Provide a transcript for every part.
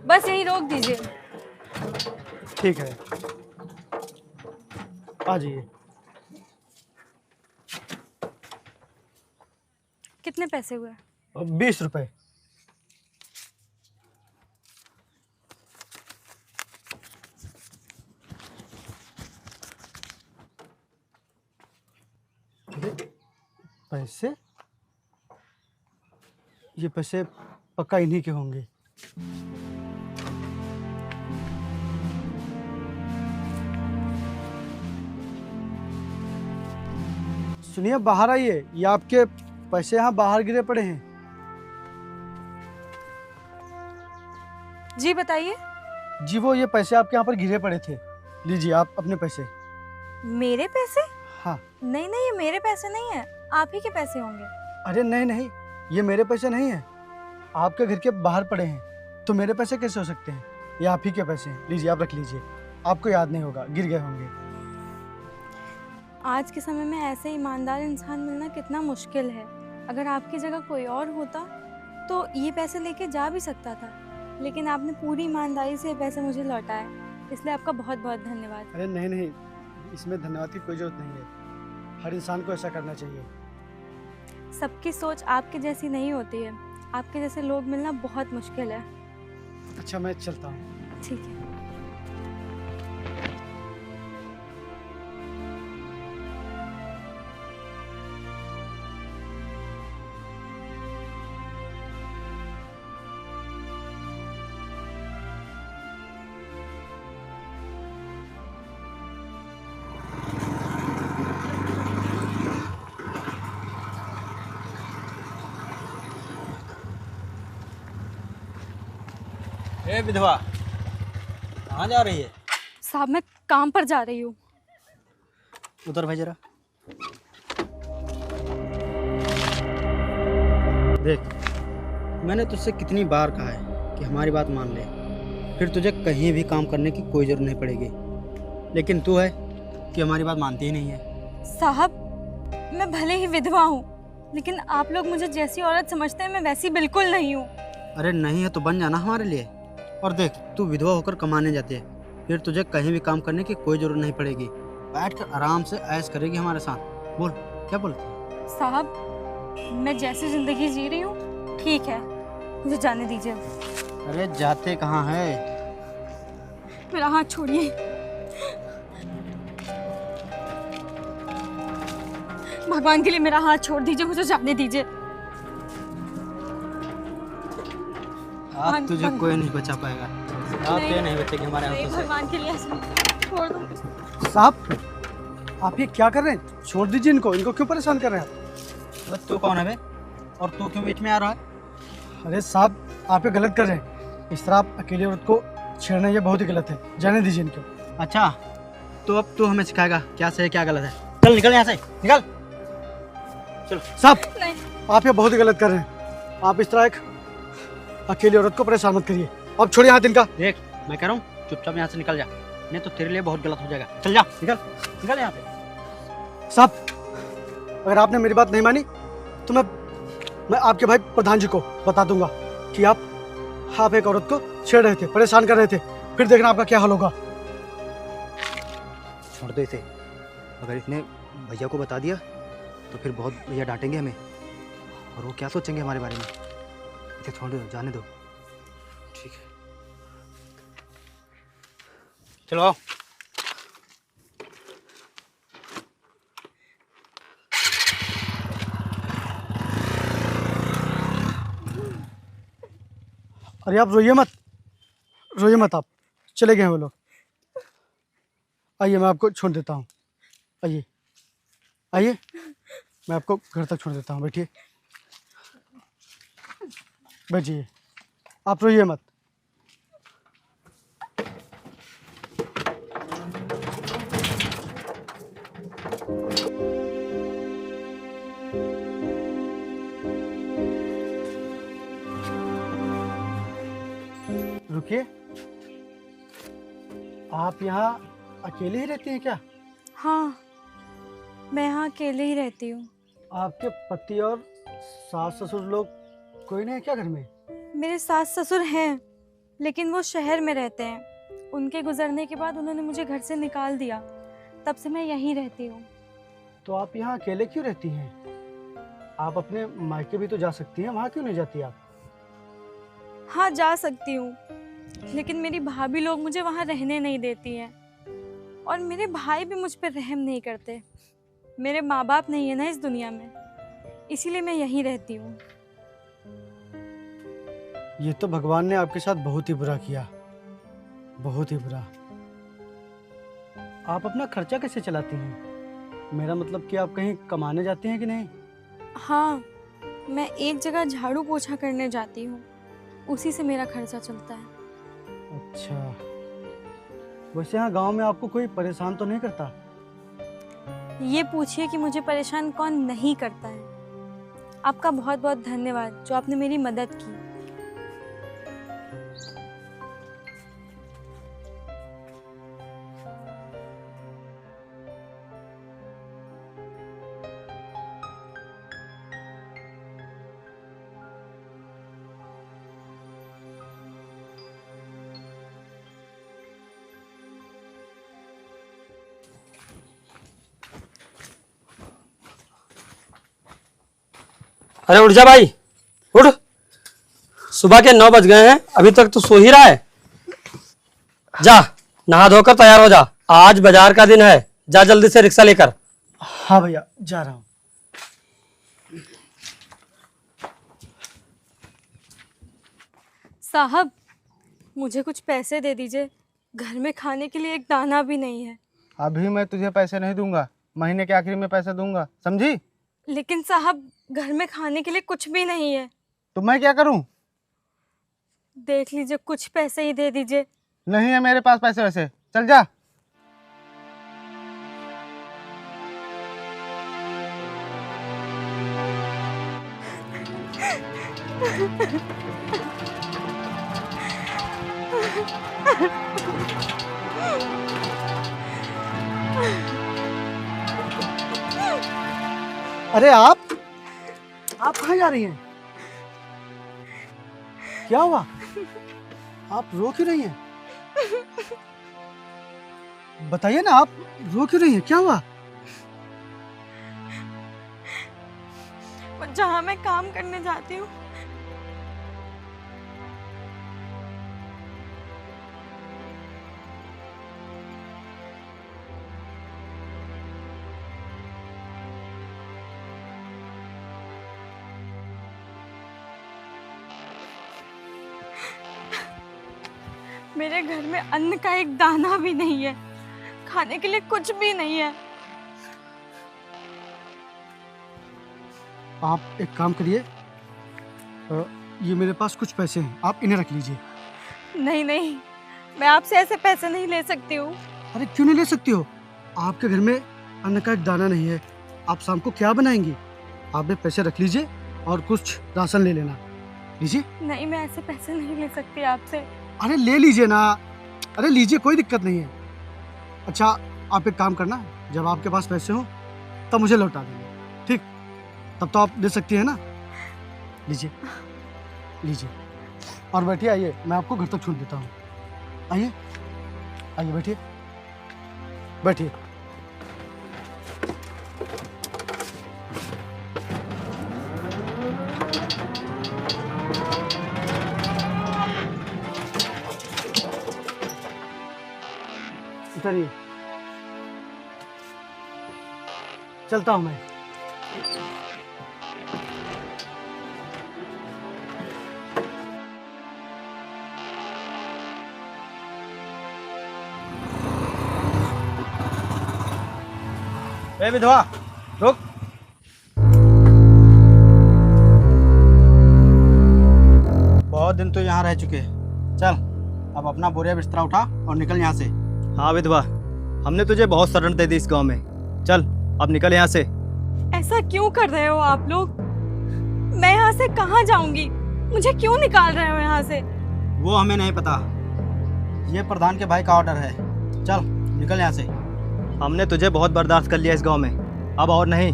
बस यही रोक दीजिए। ठीक है, आ जाइए। कितने पैसे हुए? 20 रुपए। पैसे? ये पैसे पक्का इन्हीं के होंगे। सुनिए, बाहर आइए, ये आपके पैसे यहाँ बाहर गिरे पड़े हैं। जी बताइए। जी वो ये पैसे आपके यहाँ पर गिरे पड़े थे, लीजिए आप अपने पैसे। मेरे पैसे? हाँ। नहीं नहीं, ये मेरे पैसे नहीं है, आप ही के पैसे होंगे। अरे नहीं नहीं, ये मेरे पैसे नहीं है, आपके घर के बाहर पड़े हैं, तो मेरे पैसे कैसे हो सकते हैं? ये आप ही के पैसे हैं, लीजिए आप रख लीजिए। आपको याद नहीं होगा, गिर गए होंगे। आज के समय में ऐसे ईमानदार इंसान मिलना कितना मुश्किल है। अगर आपकी जगह कोई और होता तो ये पैसे लेके जा भी सकता था, लेकिन आपने पूरी ईमानदारी से ये पैसे मुझे लौटाए, इसलिए आपका बहुत बहुत धन्यवाद। अरे नहीं नहीं, इसमें धन्यवाद की कोई जरूरत नहीं है, हर इंसान को ऐसा करना चाहिए। सबकी सोच आपके जैसी नहीं होती है, आपके जैसे लोग मिलना बहुत मुश्किल है। अच्छा मैं चलता हूँ। ठीक है। ए विधवा, कहाँ जा रही है? साहब मैं काम पर जा रही हूँ। उधर भाई जरा देख, मैंने तुझसे कितनी बार कहा है कि हमारी बात मान ले, फिर तुझे कहीं भी काम करने की कोई ज़रूरत नहीं पड़ेगी, लेकिन तू है कि हमारी बात मानती ही नहीं है। साहब मैं भले ही विधवा हूँ, लेकिन आप लोग मुझे जैसी औरत समझते हैं मैं वैसी बिल्कुल नहीं हूँ। अरे नहीं है तो बन जाना हमारे लिए। और देख, तू विधवा होकर कमाने जाती है, फिर तुझे कहीं भी काम करने की कोई ज़रूरत नहीं पड़ेगी, बैठकर आराम से ऐश करेगी हमारे साथ। बोल क्या बोलती है? साहब मैं जैसी जिंदगी जी रही हूँ ठीक है, मुझे जाने दीजिए। अरे जाते कहाँ है? मेरा हाथ छोड़िए। भगवान के लिए मेरा हाथ छोड़ दीजिए, मुझे जाने दीजिए। आज तुझे कोई नहीं बचा पाएगा, आप ये नहीं बचेगी हमारे हाथों से। भगवान के लिए ऐसा छोड़ दो। साहब आप ये क्या कर रहे हैं? छोड़ दीजिए इनको, इनको क्यों परेशान कर रहे हैं आप? बस तू कौन है बे? और तू क्यों बीच में आ रहा है? अरे साहब आप ये गलत कर रहे हैं, इस तरह आप अकेले औरत को छेड़ना ये बहुत ही गलत है, जाने दीजिए इनको। अच्छा तो अब तू हमें सिखाएगा क्या सही क्या गलत है? चल निकल यहाँ से, निकल। चल साहब नहीं। आप ये बहुत ही गलत कर रहे हैं, आप इस तरह एक अकेली औरत को परेशान मत करिए। अब छोड़िए हाथ इनका। देख मैं कह रहा हूँ चुपचाप यहाँ से निकल जा, नहीं तो तेरे लिए बहुत गलत हो जाएगा। चल जा, निकल निकल यहाँ पे। साहब अगर आपने मेरी बात नहीं मानी तो मैं आपके भाई प्रधान जी को बता दूंगा कि आप एक औरत को छेड़ रहे थे, परेशान कर रहे थे, फिर देखना आपका क्या हाल होगा। छोड़ दो इसे, अगर इसने भैया को बता दिया तो फिर बहुत भैया डांटेंगे हमें, और वो क्या सोचेंगे हमारे बारे में। इसे छोड़ दो, जाने दो। ठीक है चलो आओ। अरे आप रोइए मत आप, चले गए हैं वो लोग। आइए मैं आपको छोड़ देता हूँ, आइए आइए मैं आपको घर तक छोड़ देता हूँ, बैठिए बैठिए, आप रोइए मत। रुकिए, आप यहाँ अकेले ही रहती हैं क्या? हाँ मैं यहाँ अकेले ही रहती हूँ। आपके पति और सास ससुर लोग कोई नहीं है क्या घर में? मेरे सास ससुर हैं, लेकिन वो शहर में रहते हैं। उनके गुजरने के बाद उन्होंने मुझे घर से निकाल दिया, तब से मैं यहीं रहती हूँ। तो आप यहाँ अकेले क्यों रहती हैं? आप अपने मायके भी तो जा सकती हैं, वहाँ क्यों नहीं जाती आप? हाँ, जा सकती हूँ, लेकिन मेरी भाभी लोग मुझे वहाँ रहने नहीं देती हैं और मेरे भाई भी मुझ पर रहम नहीं करते। मेरे माँ बाप नहीं है ना इस दुनिया में, इसीलिए मैं यहीं रहती हूँ। ये तो भगवान ने आपके साथ बहुत ही बुरा किया, बहुत ही बुरा। आप अपना खर्चा कैसे चलाती हैं? मेरा मतलब कि आप कहीं कमाने जाती हैं कि नहीं? हाँ, मैं एक जगह झाड़ू पोछा करने जाती हूँ, उसी से मेरा खर्चा चलता है। अच्छा, वैसे यहाँ गांव में आपको कोई परेशान तो नहीं करता? ये पूछिए कि मुझे परेशान कौन नहीं करता है। आपका बहुत बहुत धन्यवाद जो आपने मेरी मदद की। अरे उठ जा भाई, उठ। सुबह के 9 बज गए हैं, अभी तक तो सो ही रहा है। जा नहा धोकर तैयार हो जा, आज बाजार का दिन है। जा जल्दी से रिक्शा लेकर। हाँ भैया, जा रहा हूँ। साहब, मुझे कुछ पैसे दे दीजिए, घर में खाने के लिए एक दाना भी नहीं है। अभी मैं तुझे पैसे नहीं दूंगा, महीने के आखिर में पैसे दूंगा, समझी? लेकिन साहब, घर में खाने के लिए कुछ भी नहीं है। तो मैं क्या करूं? देख लीजिए, कुछ पैसे ही दे दीजिए। नहीं है मेरे पास पैसे वैसे, चल जा। अरे आप कहाँ जा रही हैं? क्या हुआ? आप रो क्यों रही हैं? बताइए ना, आप रो क्यों रही हैं? क्या हुआ? जहाँ मैं काम करने जाती हूँ, मेरे घर में अन्न का एक दाना भी नहीं है, खाने के लिए कुछ भी नहीं है। आप एक काम करिए, ये मेरे पास कुछ पैसे हैं, आप इन्हें रख लीजिए। नहीं नहीं, मैं आपसे ऐसे पैसे नहीं ले सकती हूँ। अरे क्यों नहीं ले सकती हो? आपके घर में अन्न का एक दाना नहीं है, आप शाम को क्या बनाएंगी? आप ये पैसे रख लीजिए और कुछ राशन ले लेना। लीजिए। नहीं, मैं ऐसे पैसे नहीं ले सकती आपसे। अरे ले लीजिए ना, अरे लीजिए, कोई दिक्कत नहीं है। अच्छा, आप एक काम करना, जब आपके पास पैसे हो तब मुझे लौटा देना, ठीक? तब तो आप दे सकती है ना। लीजिए लीजिए, और बैठिए, आइए, मैं आपको घर तक छोड़ देता हूँ। आइए आइए, बैठिए बैठिए। उतरिए, चलता हूँ मैं। ए विधवा, रुक। बहुत दिन तो यहाँ रह चुके, चल अब अपना बोरिया बिस्तरा उठा और निकल यहाँ से। हाँ विधवा, हमने तुझे बहुत शरण दे दी इस गांव में, चल अब निकल यहाँ से। ऐसा क्यों कर रहे हो आप लोग? मैं यहाँ से कहाँ जाऊंगी? मुझे क्यों निकाल रहे हो यहाँ से? वो हमें नहीं पता, ये प्रधान के भाई का ऑर्डर है। चल निकल यहाँ से। हमने तुझे बहुत बर्दाश्त कर लिया इस गांव में, अब और नहीं,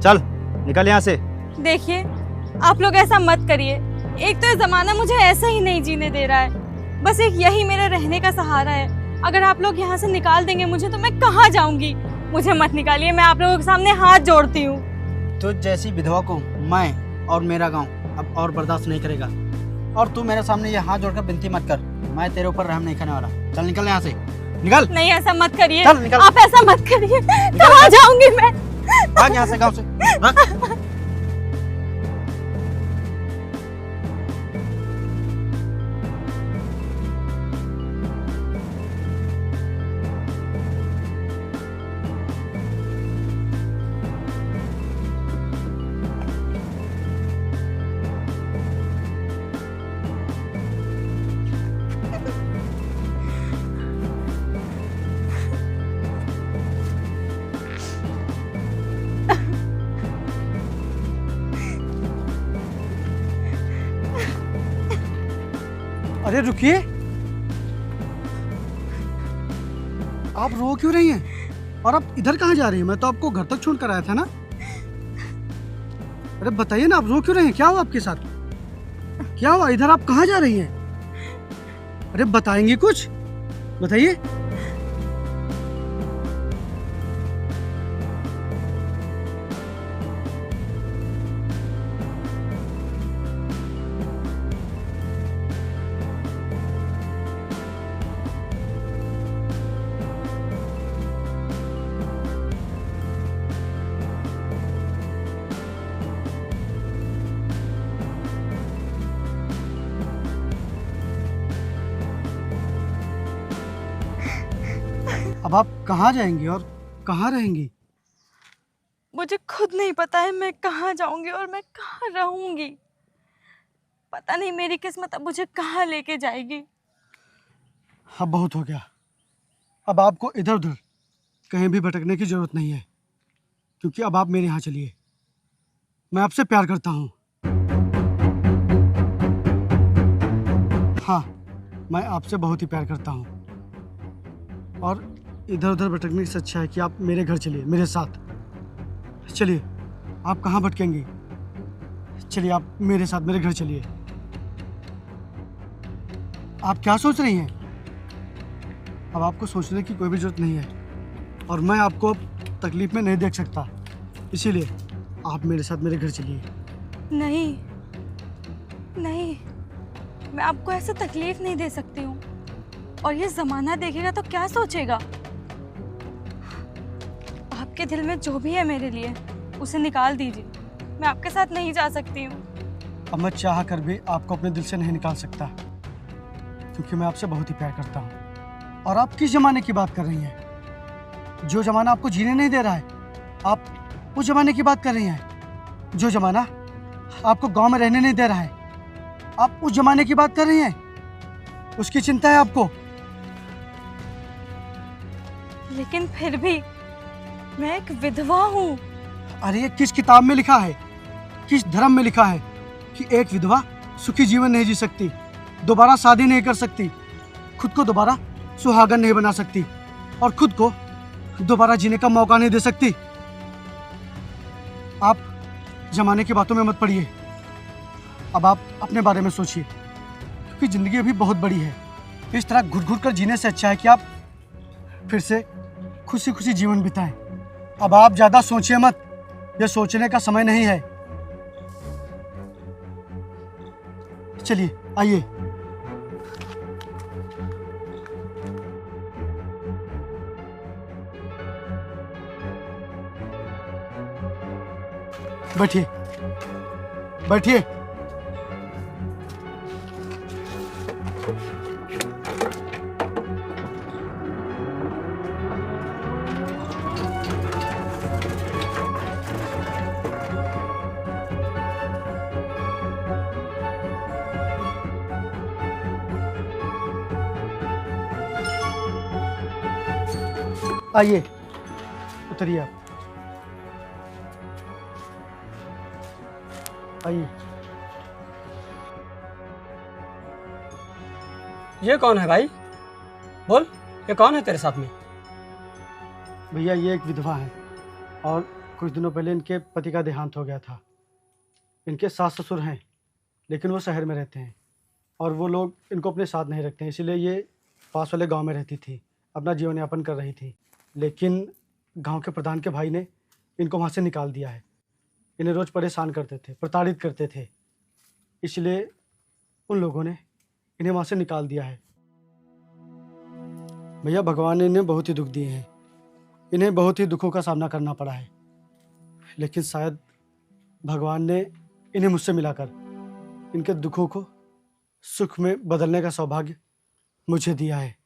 चल निकल यहाँ से। देखिए, आप लोग ऐसा मत करिए। एक तो ये जमाना मुझे ऐसा ही नहीं जीने दे रहा है, बस एक यही मेरा रहने का सहारा है। अगर आप लोग यहाँ से निकाल देंगे मुझे तो मैं कहाँ जाऊंगी? मुझे मत निकालिए, मैं आप लोगों के सामने हाथ जोड़ती हूँ। तो जैसी विधवा को मैं और मेरा गांव अब और बर्दाश्त नहीं करेगा। और तू मेरे सामने ये हाथ जोड़कर विनती मत कर, मैं तेरे ऊपर रहम नहीं करने वाला। चल निकल यहाँ से, निकल। नहीं, ऐसा मत करिए, चल निकल। आप ऐसा मत करिए। कहाँ जाऊंगी मैं? भाग यहाँ से, गाँव से भाग। अरे रुकिए, आप रो क्यों रही हैं? और आप इधर कहाँ जा रही हैं? मैं तो आपको घर तक छोड़ कर आया था ना। अरे बताइए ना, आप रो क्यों रही हैं? क्या हुआ आपके साथ? क्या हुआ? इधर आप कहाँ जा रही हैं? अरे बताएंगी कुछ, बताइए। अब आप कहाँ जाएंगी और कहाँ रहेंगी? मुझे खुद नहीं पता है मैं कहाँ जाऊंगी और मैं कहाँ रहूंगी। पता नहीं मेरी किस्मत अब मुझे कहाँ लेके जाएगी। अब बहुत हो गया। अब आपको इधर उधर कहीं भी भटकने की जरूरत नहीं है, क्योंकि अब आप मेरे यहाँ चलिए। मैं आपसे प्यार करता हूँ। हाँ, मैं आपसे बहुत ही प्यार करता हूँ। और इधर उधर भटकने से अच्छा है कि आप मेरे घर चलिए, मेरे साथ चलिए। आप कहाँ भटकेंगी? चलिए आप मेरे साथ मेरे घर चलिए। आप क्या सोच रही हैं? अब आपको सोचने की कोई भी जरूरत नहीं है, और मैं आपको अब तकलीफ में नहीं देख सकता, इसीलिए आप मेरे साथ मेरे घर चलिए। नहीं नहीं, मैं आपको ऐसे तकलीफ नहीं दे सकती हूँ, और ये जमाना देखेगा तो क्या सोचेगा। आपके दिल में जो भी है मेरे लिए उसे निकाल दीजिए, मैं आपके साथ नहीं जा सकती हूँ। अब मैं चाह कर भी आपको अपने दिल से नहीं निकाल सकता, क्योंकि मैं आपसे बहुत ही प्यार करता हूँ। और आप किस जमाने की बात कर रही हैं? जो जमाना आपको जीने नहीं दे रहा है, आप उस जमाने की बात कर रही हैं। जो जमाना आपको गांव में रहने नहीं दे रहा है, आप उस जमाने की बात कर रही हैं। उसकी चिंता है आपको। लेकिन फिर भी मैं एक विधवा हूँ। अरे ये किस किताब में लिखा है, किस धर्म में लिखा है कि एक विधवा सुखी जीवन नहीं जी सकती, दोबारा शादी नहीं कर सकती, खुद को दोबारा सुहागन नहीं बना सकती, और खुद को दोबारा जीने का मौका नहीं दे सकती। आप जमाने की बातों में मत पड़िए। अब आप अपने बारे में सोचिए, क्योंकि जिंदगी अभी बहुत बड़ी है। इस तरह घुट घुट कर जीने से अच्छा है कि आप फिर से खुशी खुशी जीवन बिताएं। अब आप ज्यादा सोचिए मत, यह सोचने का समय नहीं है। चलिए आइए। बैठिए बैठिए। आइए, उतरिए आप। आइए। ये कौन है भाई? बोल, ये कौन है तेरे साथ में? भैया ये एक विधवा है, और कुछ दिनों पहले इनके पति का देहांत हो गया था। इनके सास ससुर हैं, लेकिन वो शहर में रहते हैं और वो लोग इनको अपने साथ नहीं रखते हैं, इसीलिए ये पास वाले गांव में रहती थी, अपना जीवन यापन कर रही थी। लेकिन गांव के प्रधान के भाई ने इनको वहाँ से निकाल दिया है। इन्हें रोज़ परेशान करते थे, प्रताड़ित करते थे, इसलिए उन लोगों ने इन्हें वहाँ से निकाल दिया है। भैया, भगवान ने इन्हें बहुत ही दुख दिए हैं, इन्हें बहुत ही दुखों का सामना करना पड़ा है, लेकिन शायद भगवान ने इन्हें मुझसे मिलाकर इनके दुखों को सुख में बदलने का सौभाग्य मुझे दिया है।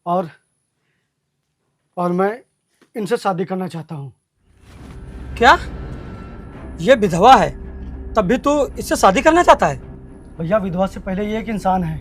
और मैं इनसे शादी करना चाहता हूँ। क्या ये विधवा है, तब भी तू इससे शादी करना चाहता है? भैया, विधवा से पहले ये एक इंसान है,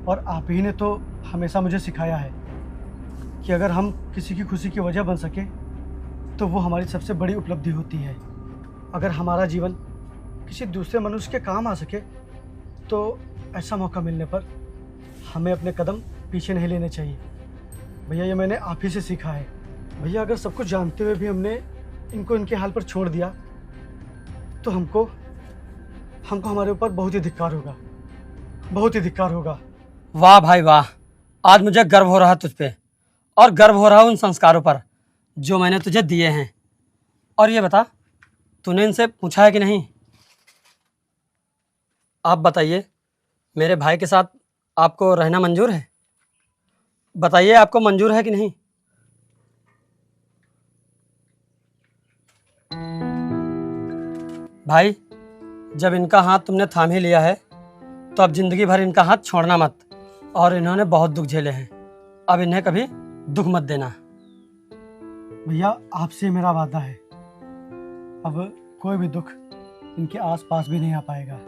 और आप ही ने तो हमेशा मुझे सिखाया है कि अगर हम किसी की खुशी की वजह बन सके तो वो हमारी सबसे बड़ी उपलब्धि होती है। अगर हमारा जीवन किसी दूसरे मनुष्य के काम आ सके तो ऐसा मौका मिलने पर हमें अपने कदम पीछे नहीं लेने चाहिए। भैया, ये मैंने आप ही से सीखा है। भैया, अगर सब कुछ जानते हुए भी हमने इनको इनके हाल पर छोड़ दिया तो हमको हमारे ऊपर बहुत ही धिक्कार होगा, बहुत ही धिक्कार होगा। वाह भाई वाह, आज मुझे गर्व हो रहा है तुझ पे, और गर्व हो रहा है उन संस्कारों पर जो मैंने तुझे दिए हैं। और ये बता, तूने इनसे पूछा है कि नहीं? आप बताइए, मेरे भाई के साथ आपको रहना मंजूर है? बताइए, आपको मंजूर है कि नहीं? भाई, जब इनका हाथ तुमने थाम ही लिया है तो अब जिंदगी भर इनका हाथ छोड़ना मत। और इन्होंने बहुत दुख झेले हैं, अब इन्हें कभी दुख मत देना। भैया, आपसे मेरा वादा है, अब कोई भी दुख इनके आस पास भी नहीं आ पाएगा।